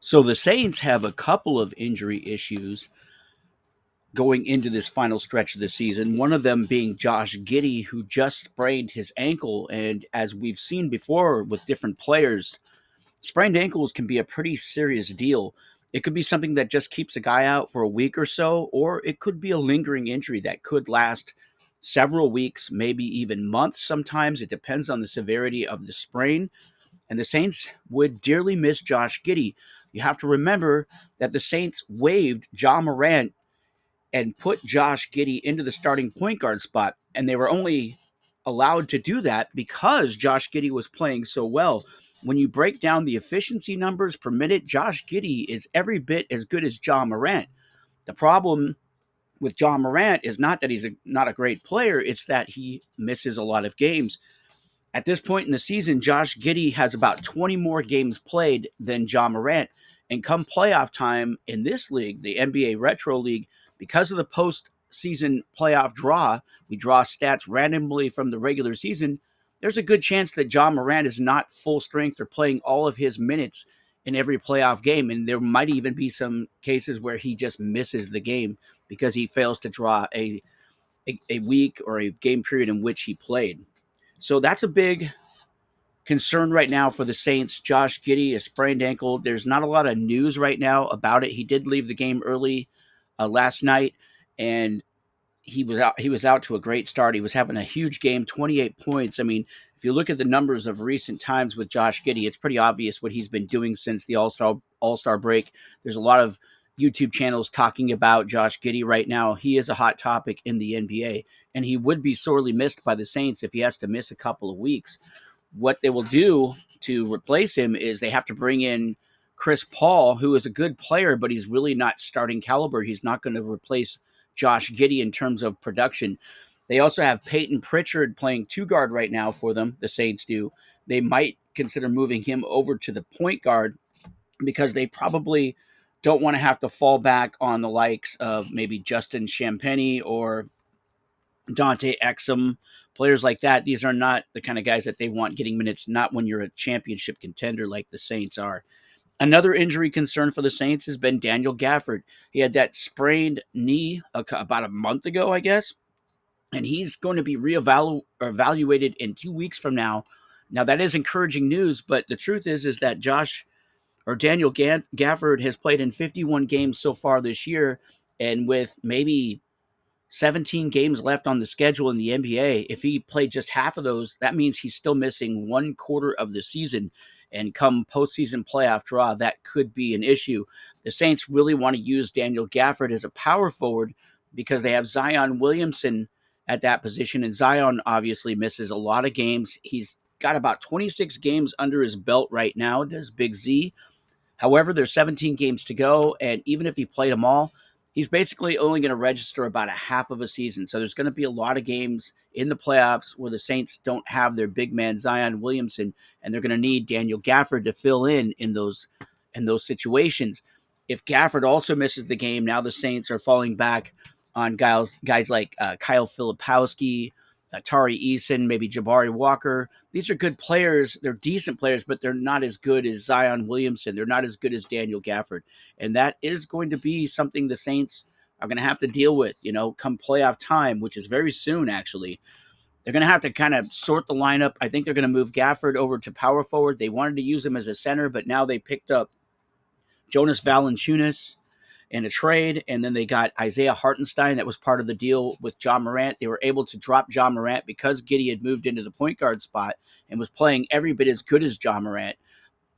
So the Saints have a couple of injury issues going into this final stretch of the season. One of them being Josh Giddey, who just sprained his ankle. And as we've seen before with different players, sprained ankles can be a pretty serious deal. It could be something that just keeps a guy out for a week or so, or it could be a lingering injury that could last several weeks, maybe even months sometimes. It depends on the severity of the sprain. And the Saints would dearly miss Josh Giddey. You have to remember that the Saints waived John Morant and put Josh Giddey into the starting point guard spot. And they were only allowed to do that because Josh Giddey was playing so well. When you break down the efficiency numbers per minute, Josh Giddey is every bit as good as John Morant. The problem with John Morant is not that he's not a great player, it's that he misses a lot of games. At this point in the season, Josh Giddey has about 20 more games played than John Morant. And come playoff time in this league, the NBA Retro League, because of the postseason playoff draw, we draw stats randomly from the regular season. There's a good chance that John Morant is not full strength or playing all of his minutes in every playoff game. And there might even be some cases where he just misses the game because he fails to draw a week or a game period in which he played. So that's a big concern right now for the Saints. Josh Giddey, a sprained ankle. There's not a lot of news right now about it. He did leave the game early last night, and he was out. He was out to a great start. He was having a huge game, 28 points. I mean, if you look at the numbers of recent times with Josh Giddey, it's pretty obvious what he's been doing since the All-Star break. There's a lot of YouTube channels talking about Josh Giddey right now. He is a hot topic in the NBA, and he would be sorely missed by the Saints if he has to miss a couple of weeks. What they will do to replace him is they have to bring in Chris Paul, who is a good player, but he's really not starting caliber. He's not going to replace Josh Giddey in terms of production. They also have Peyton Pritchard playing two guard right now for them, the Saints do. They might consider moving him over to the point guard because they probably don't want to have to fall back on the likes of maybe Justin Champagnie or Dante Exum, players like that. These are not the kind of guys that they want getting minutes, not when you're a championship contender like the Saints are. Another injury concern for the Saints has been Daniel Gafford. He had that sprained knee about a month ago, I guess, and he's going to be reevaluated in 2 weeks from now. Now, that is encouraging news, but the truth is that Daniel Gafford has played in 51 games so far this year, and with maybe 17 games left on the schedule in the NBA. If he played just half of those, that means he's still missing 1/4 of the season. And come postseason playoff draw, that could be an issue. The Saints really want to use Daniel Gafford as a power forward because they have Zion Williamson at that position. And Zion obviously misses a lot of games. He's got about 26 games under his belt right now, does Big Z. However, there's 17 games to go. And even if he played them all, he's basically only going to register about a half of a season. So there's going to be a lot of games in the playoffs where the Saints don't have their big man Zion Williamson, and they're going to need Daniel Gafford to fill in those situations. If Gafford also misses the game, now the Saints are falling back on guys like Kyle Filipowski, Tari Eason, maybe Jabari Walker. These are good players. They're decent players, but they're not as good as Zion Williamson. They're not as good as Daniel Gafford. And that is going to be something the Saints are going to have to deal with, come playoff time, which is very soon, actually. They're going to have to kind of sort the lineup. I think they're going to move Gafford over to power forward. They wanted to use him as a center, but now they picked up Jonas Valanciunas in a trade, and then they got Isaiah Hartenstein. That was part of the deal with John Morant. They were able to drop John Morant because Giddey had moved into the point guard spot and was playing every bit as good as John Morant.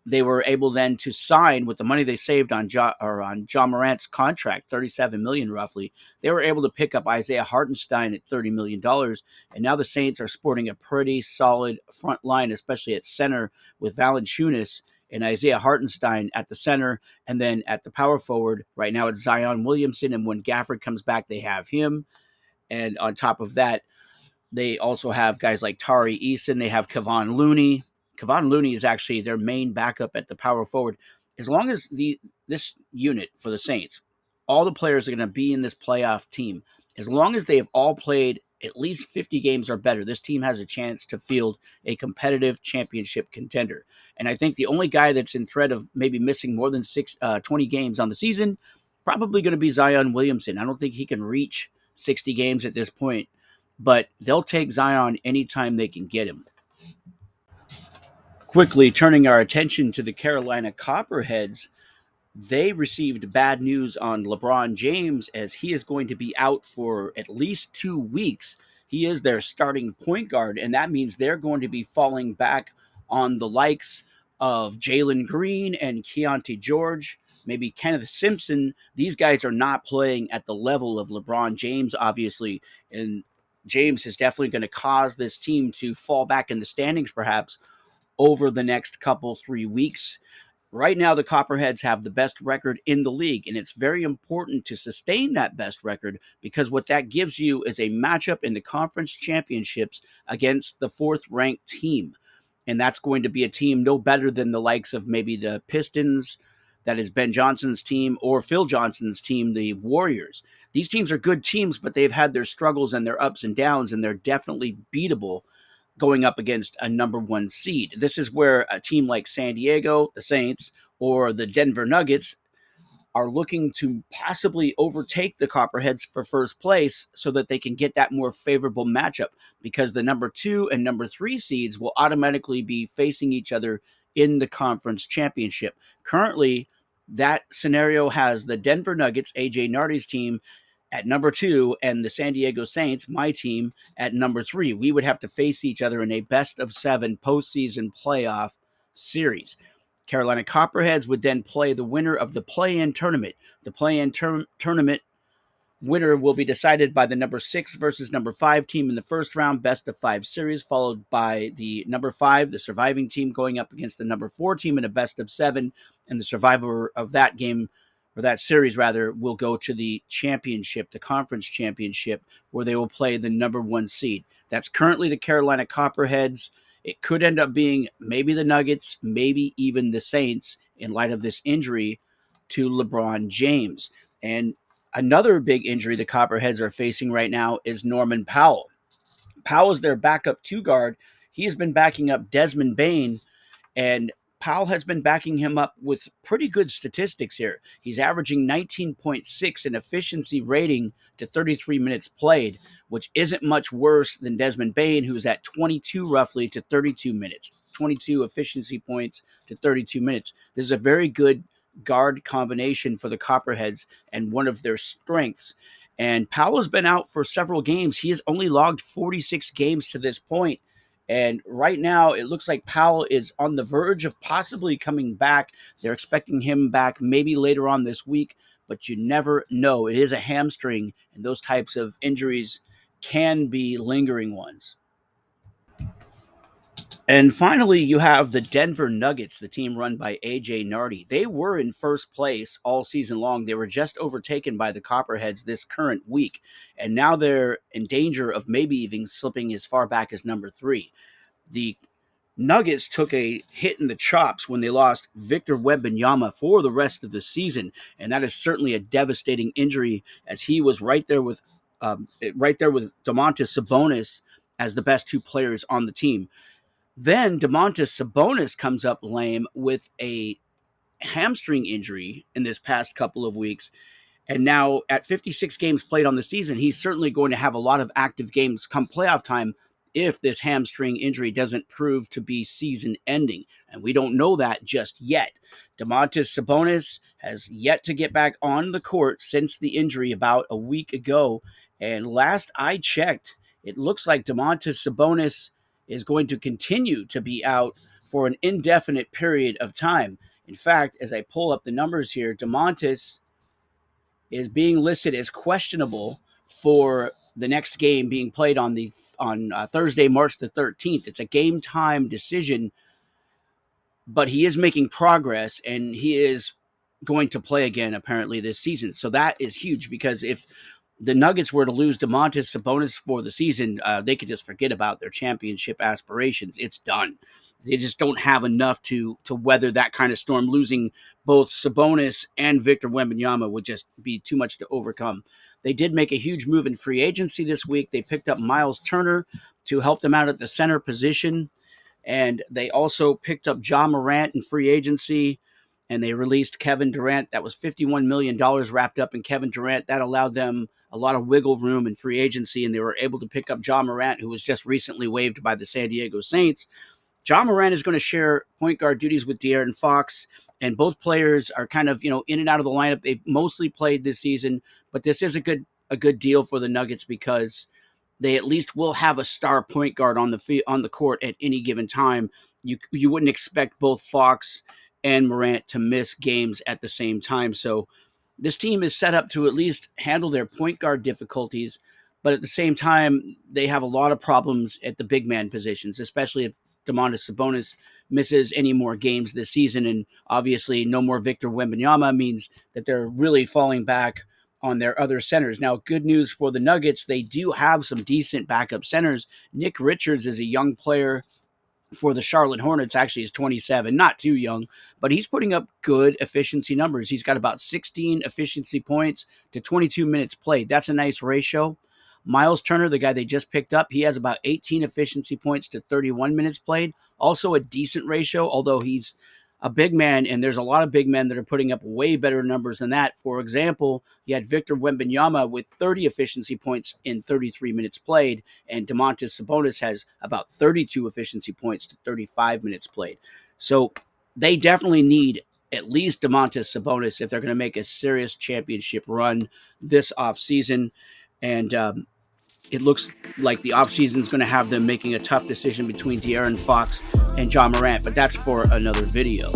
They were able then to sign with the money they saved on John Morant's contract, $37 million roughly. They were able to pick up Isaiah Hartenstein at $30 million, and now the Saints are sporting a pretty solid front line, especially at center with Valanciunas and Isaiah Hartenstein at the center, and then at the power forward, right now it's Zion Williamson, and when Gafford comes back, they have him. And on top of that, they also have guys like Tari Eason. They have Kevon Looney. Kevon Looney is actually their main backup at the power forward. As long as this unit for the Saints, all the players are going to be in this playoff team, as long as they have all played at least 50 games or better, this team has a chance to field a competitive championship contender. And I think the only guy that's in threat of maybe missing more than 20 games on the season, probably going to be Zion Williamson. I don't think he can reach 60 games at this point, but they'll take Zion anytime they can get him. Quickly turning our attention to the Carolina Copperheads, they received bad news on LeBron James as he is going to be out for at least 2 weeks. He is their starting point guard, and that means they're going to be falling back on the likes of Jalen Green and Keontae George, maybe Kenneth Simpson. These guys are not playing at the level of LeBron James, obviously, and James is definitely going to cause this team to fall back in the standings, perhaps, over the next couple, 3 weeks. Right now, the Copperheads have the best record in the league, and it's very important to sustain that best record because what that gives you is a matchup in the conference championships against the fourth ranked team. And that's going to be a team no better than the likes of maybe the Pistons, that is Ben Johnson's team, or Phil Johnson's team, the Warriors. These teams are good teams, but they've had their struggles and their ups and downs, and they're definitely beatable going up against a number one seed. This is where a team like San Diego, the Saints, or the Denver Nuggets are looking to possibly overtake the Copperheads for first place so that they can get that more favorable matchup because the number 2 and number 3 seeds will automatically be facing each other in the conference championship. Currently, that scenario has the Denver Nuggets, AJ Nardi's team, at number 2 and the San Diego Saints, my team, at number 3. We would have to face each other in a best of 7 postseason playoff series. Carolina Copperheads would then play the winner of the play-in tournament. The play-in tournament winner will be decided by the number 6 versus number 5 team in the first round, best of 5 series, followed by the number 5, the surviving team, going up against the number 4 team in a best of 7, and the survivor of that game, or that series rather, will go to the championship, the conference championship, where they will play the number 1 seed. That's currently the Carolina Copperheads. It could end up being maybe the Nuggets, maybe even the Saints in light of this injury to LeBron James. And another big injury the Copperheads are facing right now is Norman Powell. Powell is their backup 2 guard. He has been backing up Desmond Bane, and Powell has been backing him up with pretty good statistics here. He's averaging 19.6 in efficiency rating to 33 minutes played, which isn't much worse than Desmond Bane, who's at 22 roughly to 32 minutes. 22 efficiency points to 32 minutes. This is a very good guard combination for the Copperheads and one of their strengths. And Powell's been out for several games. He has only logged 46 games to this point. And right now, it looks like Powell is on the verge of possibly coming back. They're expecting him back maybe later on this week, but you never know. It is a hamstring, and those types of injuries can be lingering ones. And finally, you have the Denver Nuggets, the team run by AJ Nardi. They were in first place all season long. They were just overtaken by the Copperheads this current week, and now they're in danger of maybe even slipping as far back as number 3. The Nuggets took a hit in the chops when they lost Victor Wembanyama for the rest of the season, and that is certainly a devastating injury as he was right there with Domantas Sabonis as the best 2 players on the team. Then Domantas Sabonis comes up lame with a hamstring injury in this past couple of weeks. And now at 56 games played on the season, he's certainly going to have a lot of active games come playoff time if this hamstring injury doesn't prove to be season ending. And we don't know that just yet. Domantas Sabonis has yet to get back on the court since the injury about a week ago. And last I checked, it looks like Domantas Sabonis is going to continue to be out for an indefinite period of time. In fact, as I pull up the numbers here, Domantas is being listed as questionable for the next game being played on Thursday, March the 13th. It's a game time decision, but he is making progress and he is going to play again apparently this season. So that is huge because if the Nuggets were to lose Domantas Sabonis for the season, they could just forget about their championship aspirations. It's done. They just don't have enough to weather that kind of storm. Losing both Sabonis and Victor Wembanyama would just be too much to overcome. They did make a huge move in free agency this week. They picked up Miles Turner to help them out at the center position. And they also picked up Ja Morant in free agency, and they released Kevin Durant. That was $51 million wrapped up in Kevin Durant. That allowed them a lot of wiggle room in free agency, and they were able to pick up Ja Morant, who was just recently waived by the San Diego Saints. Ja Morant is going to share point guard duties with De'Aaron Fox, and both players are kind of, in and out of the lineup. They've mostly played this season, but this is a good deal for the Nuggets because they at least will have a star point guard on the court at any given time. You wouldn't expect both Fox and Morant to miss games at the same time. So this team is set up to at least handle their point guard difficulties, but at the same time, they have a lot of problems at the big man positions, especially if Domantas Sabonis misses any more games this season. And obviously, no more Victor Wembanyama means that they're really falling back on their other centers. Now, good news for the Nuggets, they do have some decent backup centers. Nick Richards is a young player for the Charlotte Hornets. Actually, he's 27, not too young, but he's putting up good efficiency numbers. He's got about 16 efficiency points to 22 minutes played. That's a nice ratio. Miles Turner, the guy they just picked up, he has about 18 efficiency points to 31 minutes played. Also a decent ratio, although he's a big man, and there's a lot of big men that are putting up way better numbers than that. For example, you had Victor Wembanyama with 30 efficiency points in 33 minutes played, and Domantas Sabonis has about 32 efficiency points to 35 minutes played. So they definitely need at least Domantas Sabonis if they're going to make a serious championship run this offseason. And it looks like the offseason is going to have them making a tough decision between De'Aaron Fox and Ja Morant, but that's for another video.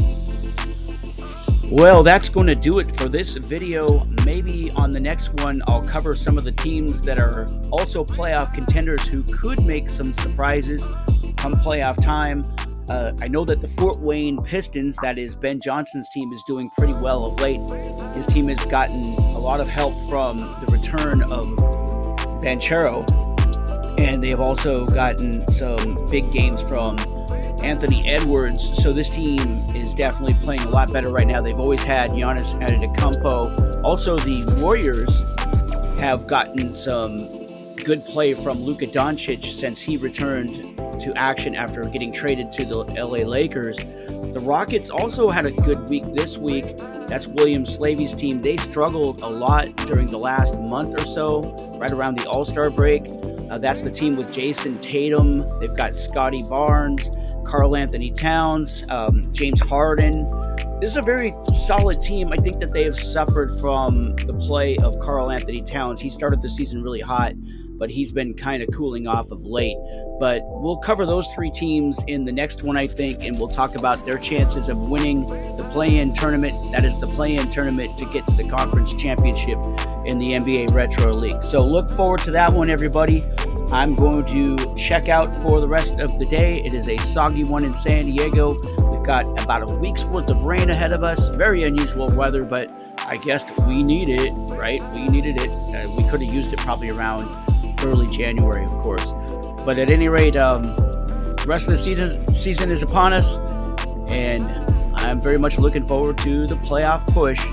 Well, that's going to do it for this video. Maybe on the next one, I'll cover some of the teams that are also playoff contenders who could make some surprises come playoff time. I know that the Fort Wayne Pistons, that is Ben Johnson's team, is doing pretty well of late. His team has gotten a lot of help from the return of Banchero, and they have also gotten some big games from Anthony Edwards. So this team is definitely playing a lot better right now. They've always had Giannis Antetokounmpo. Also, the Warriors have gotten some good play from Luka Doncic since he returned to action after getting traded to the LA Lakers. The Rockets also had a good week this week. That's William Slavy's team. They struggled a lot during the last month or so, right around the All-Star break. That's the team with Jason Tatum. They've got Scotty Barnes, Karl Anthony Towns, James Harden. This is a very solid team. I think that they have suffered from the play of Karl Anthony Towns. He started the season really hot, but he's been kind of cooling off of late. But we'll cover those three teams in the next one, I think, and we'll talk about their chances of winning the play-in tournament. That is the play-in tournament to get to the conference championship in the NBA Retro League. So look forward to that one, everybody. I'm going to check out for the rest of the day. It is a soggy one in San Diego. We've got about a week's worth of rain ahead of us. Very unusual weather, but I guess we need it, right? We needed it. We could have used it probably around early January, of course. But at any rate, the rest of the season is upon us, and I'm very much looking forward to the playoff push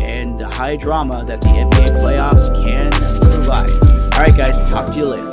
and the high drama that the NBA playoffs can provide. All right, guys, talk to you later.